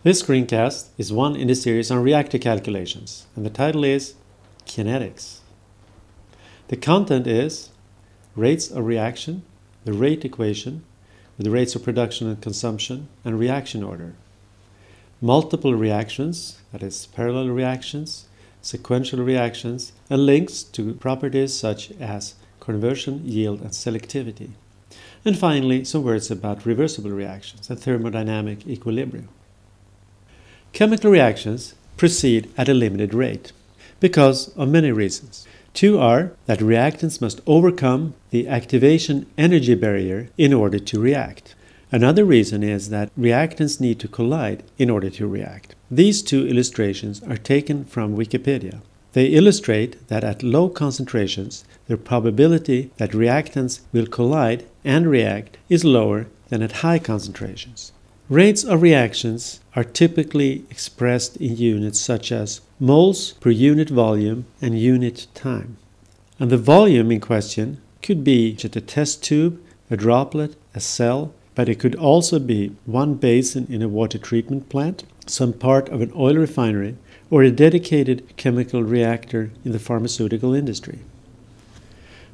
This screencast is one in the series on reactor calculations, and the title is Kinetics. The content is rates of reaction, the rate equation, with the rates of production and consumption, and reaction order. Multiple reactions, that is parallel reactions, sequential reactions, and links to properties such as conversion, yield, and selectivity. And finally, some words about reversible reactions and thermodynamic equilibrium. Chemical reactions proceed at a limited rate because of many reasons. Two are that reactants must overcome the activation energy barrier in order to react. Another reason is that reactants need to collide in order to react. These two illustrations are taken from Wikipedia. They illustrate that at low concentrations, the probability that reactants will collide and react is lower than at high concentrations. Rates of reactions are typically expressed in units such as moles per unit volume and unit time. And the volume in question could be just a test tube, a droplet, a cell, but it could also be one basin in a water treatment plant, some part of an oil refinery, or a dedicated chemical reactor in the pharmaceutical industry.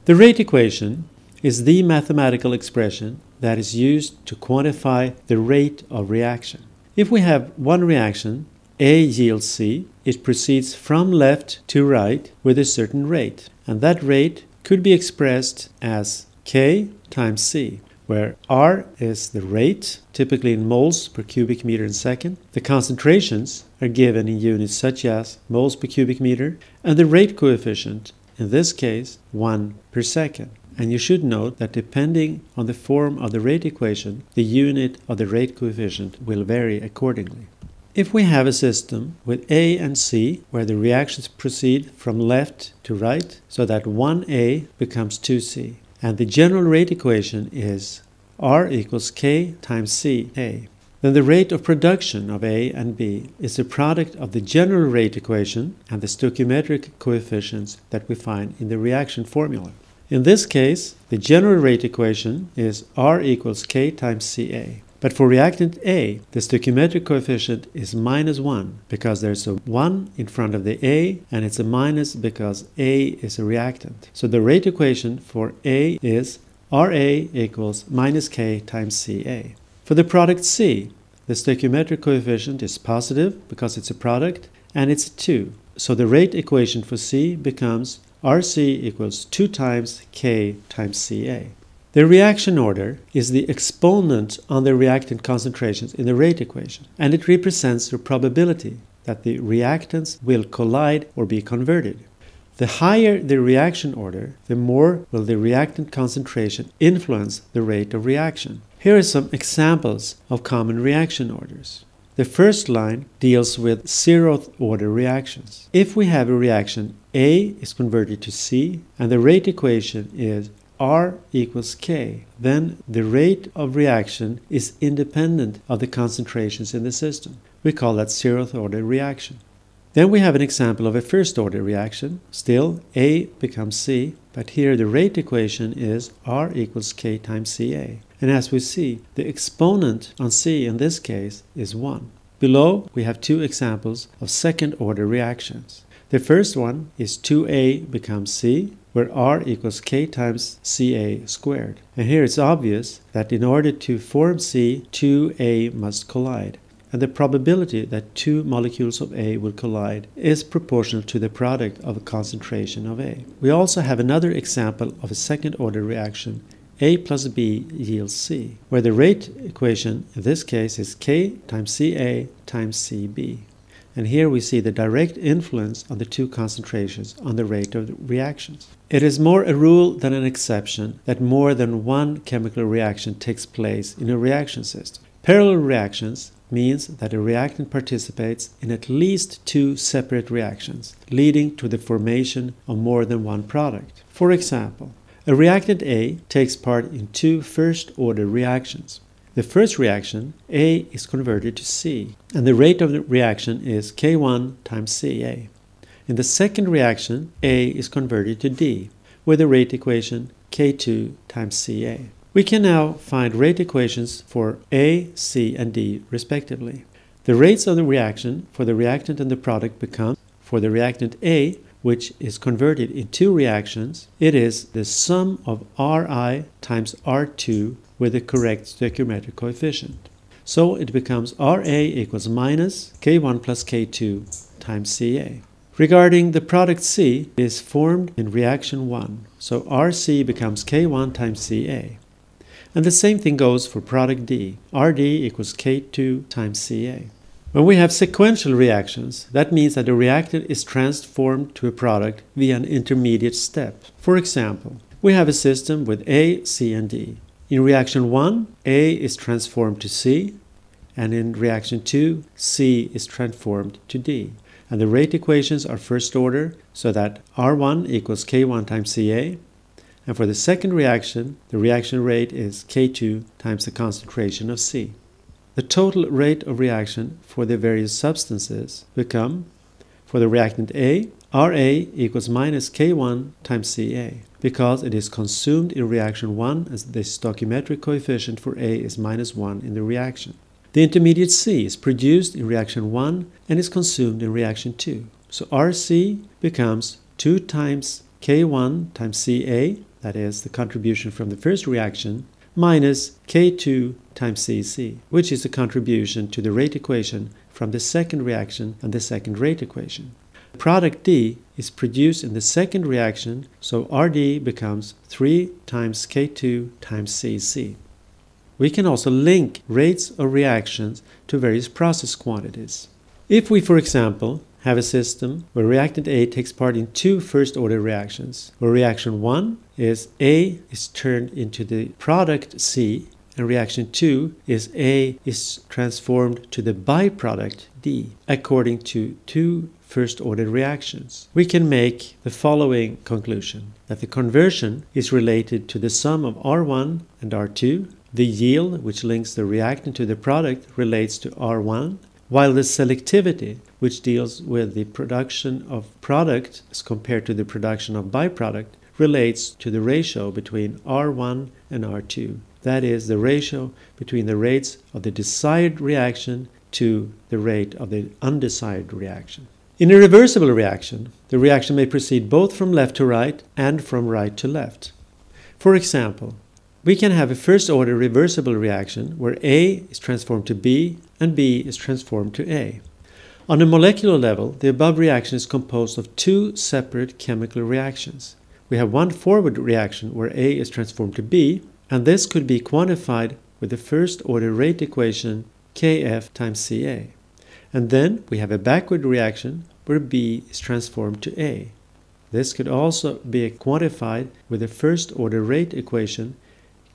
The rate equation is the mathematical expression that is used to quantify the rate of reaction. If we have one reaction, A yields C, it proceeds from left to right with a certain rate, and that rate could be expressed as K times C, where R is the rate, typically in moles per cubic meter in second. The concentrations are given in units such as moles per cubic meter, and the rate coefficient, in this case, 1 per second. And you should note that depending on the form of the rate equation, the unit of the rate coefficient will vary accordingly. If we have a system with A and C, where the reactions proceed from left to right, so that 1A becomes 2C, and the general rate equation is R equals K times CA, then the rate of production of A and B is the product of the general rate equation and the stoichiometric coefficients that we find in the reaction formula. In this case, the general rate equation is R equals K times Ca. But for reactant A, the stoichiometric coefficient is -1 because there's a 1 in front of the A, and it's a minus because A is a reactant. So the rate equation for A is Ra equals minus K times Ca. For the product C, the stoichiometric coefficient is positive because it's a product, and it's 2. So the rate equation for C becomes Rc equals 2 times K times Ca. The reaction order is the exponent on the reactant concentrations in the rate equation, and it represents the probability that the reactants will collide or be converted. The higher the reaction order, the more will the reactant concentration influence the rate of reaction. Here are some examples of common reaction orders. The first line deals with zeroth order reactions. If we have a reaction A is converted to C and the rate equation is R equals K, then the rate of reaction is independent of the concentrations in the system. We call that zeroth order reaction. Then we have an example of a first order reaction. Still, A becomes C, but here the rate equation is R equals K times Ca. And as we see, the exponent on C in this case is 1. Below, we have two examples of second order reactions. The first one is 2A becomes C, where R equals K times Ca squared. And here it's obvious that in order to form C, 2A must collide. And the probability that two molecules of A will collide is proportional to the product of a concentration of A. We also have another example of a second order reaction, A plus B yields C, where the rate equation in this case is K times Ca times Cb. And here we see the direct influence on the two concentrations on the rate of the reactions. It is more a rule than an exception that more than one chemical reaction takes place in a reaction system. Parallel reactions means that a reactant participates in at least two separate reactions, leading to the formation of more than one product. For example, a reactant A takes part in two first-order reactions. The first reaction, A is converted to C, and the rate of the reaction is K1 times Ca. In the second reaction, A is converted to D, with the rate equation K2 times Ca. We can now find rate equations for A, C, and D respectively. The rates of the reaction for the reactant and the product become, for the reactant A, which is converted in two reactions, it is the sum of Ri times R2 with the correct stoichiometric coefficient. So it becomes Ra equals minus K1 plus K2 times Ca. Regarding the product C, it is formed in reaction 1, so Rc becomes K1 times Ca. And the same thing goes for product D. Rd equals K2 times Ca. When we have sequential reactions, that means that a reactant is transformed to a product via an intermediate step. For example, we have a system with A, C, and D. In reaction 1, A is transformed to C, and in reaction 2, C is transformed to D. And the rate equations are first order, so that R1 equals K1 times Ca. And for the second reaction, the reaction rate is K2 times the concentration of C. The total rate of reaction for the various substances become, for the reactant A, Ra equals minus K1 times Ca, because it is consumed in reaction 1 as the stoichiometric coefficient for A is minus 1 in the reaction. The intermediate C is produced in reaction 1 and is consumed in reaction 2. So Rc becomes 2 times K1 times Ca, that is the contribution from the first reaction, minus K2 times Cc, which is the contribution to the rate equation from the second reaction and the second rate equation. Product D is produced in the second reaction, so Rd becomes 3 times K2 times Cc. We can also link rates of reactions to various process quantities. If we, for example, have a system where reactant A takes part in two first-order reactions, where reaction 1 is A is turned into the product C, and reaction 2 is A is transformed to the byproduct D, according to two first-order reactions. We can make the following conclusion, that the conversion is related to the sum of R1 and R2, the yield, which links the reactant to the product, relates to R1, while the selectivity, which deals with the production of product as compared to the production of byproduct, relates to the ratio between R1 and R2. That is, the ratio between the rates of the desired reaction to the rate of the undesired reaction. In a reversible reaction, the reaction may proceed both from left to right and from right to left. For example, we can have a first-order reversible reaction where A is transformed to B and B is transformed to A. On a molecular level, the above reaction is composed of two separate chemical reactions. We have one forward reaction where A is transformed to B, and this could be quantified with the first-order rate equation Kf times Ca. And then we have a backward reaction where B is transformed to A. This could also be quantified with the first-order rate equation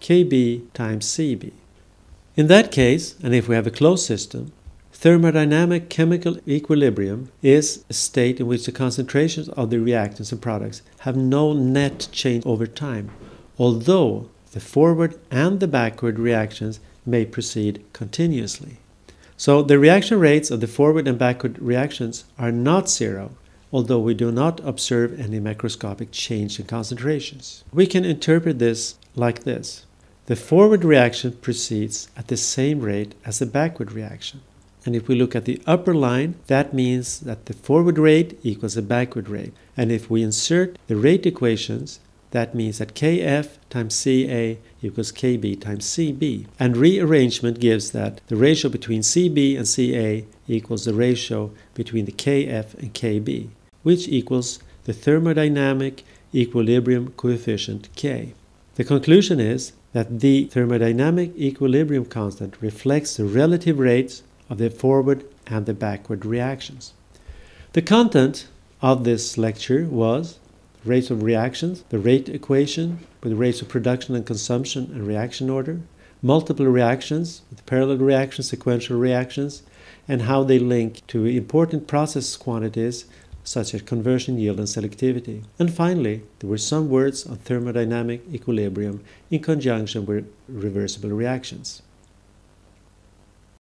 Kb times Cb. In that case, and if we have a closed system, thermodynamic chemical equilibrium is a state in which the concentrations of the reactants and products have no net change over time, although the forward and the backward reactions may proceed continuously. So the reaction rates of the forward and backward reactions are not zero, although we do not observe any macroscopic change in concentrations. We can interpret this like this. The forward reaction proceeds at the same rate as the backward reaction. And if we look at the upper line, that means that the forward rate equals the backward rate. And if we insert the rate equations, that means that Kf times Ca equals Kb times Cb. And rearrangement gives that the ratio between Cb and Ca equals the ratio between the Kf and Kb, which equals the thermodynamic equilibrium coefficient K. The conclusion is that the thermodynamic equilibrium constant reflects the relative rates of the forward and the backward reactions. The content of this lecture was rates of reactions, the rate equation with rates of production and consumption and reaction order, multiple reactions with parallel reactions, sequential reactions, and how they link to important process quantities such as conversion, yield, and selectivity. And finally, there were some words on thermodynamic equilibrium in conjunction with reversible reactions.